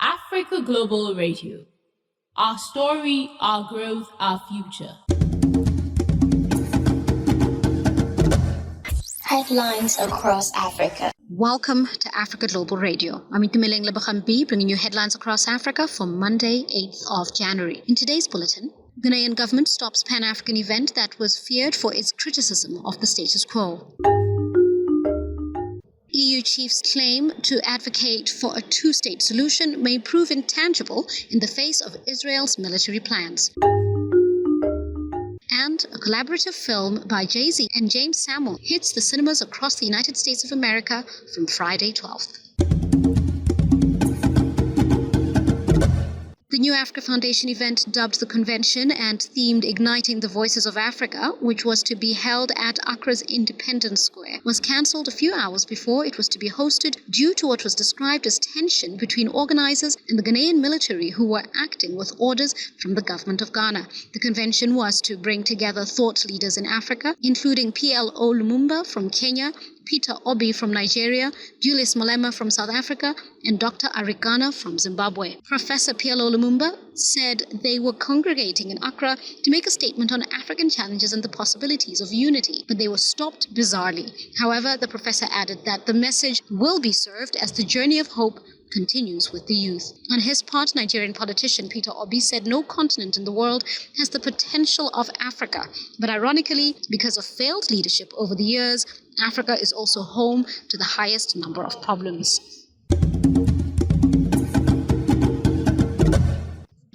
Africa Global Radio. Our story, our growth, our future. Headlines across Africa. Welcome to Africa Global Radio. I'm Itumeleng Lebakhambi, bringing you headlines across Africa for Monday, 8th of January. In today's bulletin, Ghanaian government stops Pan-African event that was feared for its criticism of the status quo. EU chiefs claim to advocate for a two-state solution may prove intangible in the face of Israel's military plans. And a collaborative film by Jeymes and Jeymes hits the cinemas across the United States of America from Friday 12th. The New Africa Foundation event, dubbed the Convention and themed Igniting the Voices of Africa, which was to be held at Accra's Independence Square, was cancelled a few hours before it was to be hosted due to what was described as tension between organizers and the Ghanaian military, who were acting with orders from the government of Ghana. The convention was to bring together thought leaders in Africa, including PLO Lumumba from Kenya, Peter Obi from Nigeria, Julius Malema from South Africa, and Dr. Arikana from Zimbabwe. Professor PLO Lumumba said they were congregating in Accra to make a statement on African challenges and the possibilities of unity, but they were stopped bizarrely. However, the professor added that the message will be served as the journey of hope continues with the youth. On his part, Nigerian politician Peter Obi said no continent in the world has the potential of Africa. But ironically, because of failed leadership over the years, Africa is also home to the highest number of problems.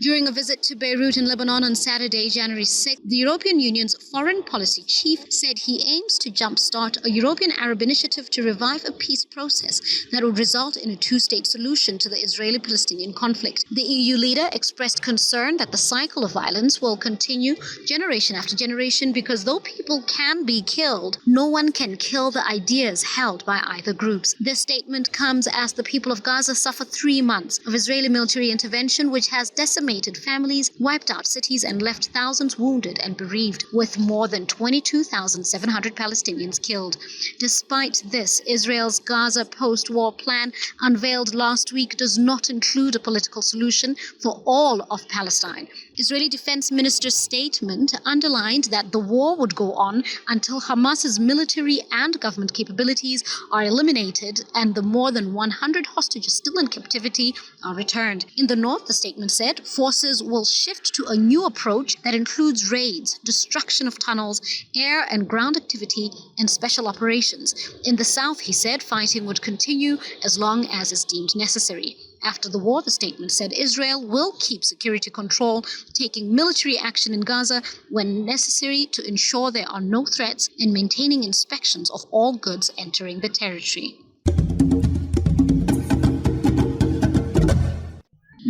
During a visit to Beirut in Lebanon on Saturday, January 6, the European Union's foreign policy chief said he aims to jumpstart a European-Arab initiative to revive a peace process that would result in a two-state solution to the Israeli-Palestinian conflict. The EU leader expressed concern that the cycle of violence will continue generation after generation because though people can be killed, no one can kill the ideas held by either groups. This statement comes as the people of Gaza suffer 3 months of Israeli military intervention, which has decimated families, wiped out cities, and left thousands wounded and bereaved, with more than 22,700 Palestinians killed. Despite this, Israel's Gaza post-war plan, unveiled last week, does not include a political solution for all of Palestine. Israeli Defense Minister's statement underlined that the war would go on until Hamas's military and government capabilities are eliminated and the more than 100 hostages still in captivity are returned. In the north, the statement said, forces will shift to a new approach that includes raids, destruction of tunnels, air and ground activity, and special operations. In the south, he said, fighting would continue as long as is deemed necessary. After the war, the statement said Israel will keep security control, taking military action in Gaza when necessary to ensure there are no threats and maintaining inspections of all goods entering the territory.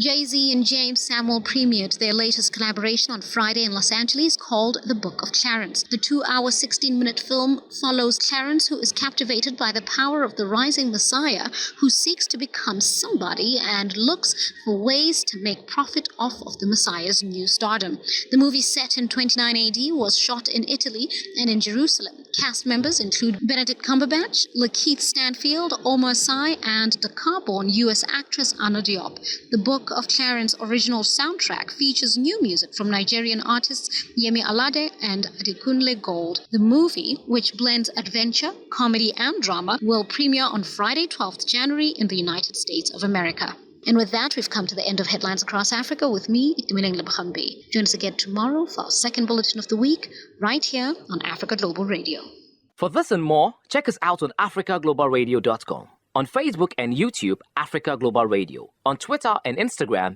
Jay-Z and Jeymes premiered their latest collaboration on Friday in Los Angeles called The Book of Clarence. The 2-hour, 16-minute film follows Clarence, who is captivated by the power of the rising Messiah, who seeks to become somebody and looks for ways to make profit off of the Messiah's new stardom. The movie, set in 29 AD, was shot in Italy and in Jerusalem. Cast members include Benedict Cumberbatch, Lakeith Stanfield, Omar Sy, and Dakar-born U.S. actress Anna Diop. The Book of Clarence original soundtrack features new music from Nigerian artists Yemi Alade and Adekunle Gold. The movie, which blends adventure, comedy, and drama, will premiere on Friday, 12th January in the United States of America. And with that, we've come to the end of Headlines Across Africa with me, Itumeleng Lebakhambi. Join us again tomorrow for our second bulletin of the week, right here on Africa Global Radio. For this and more, check us out on africaglobalradio.com. On Facebook and YouTube, Africa Global Radio. On Twitter and Instagram,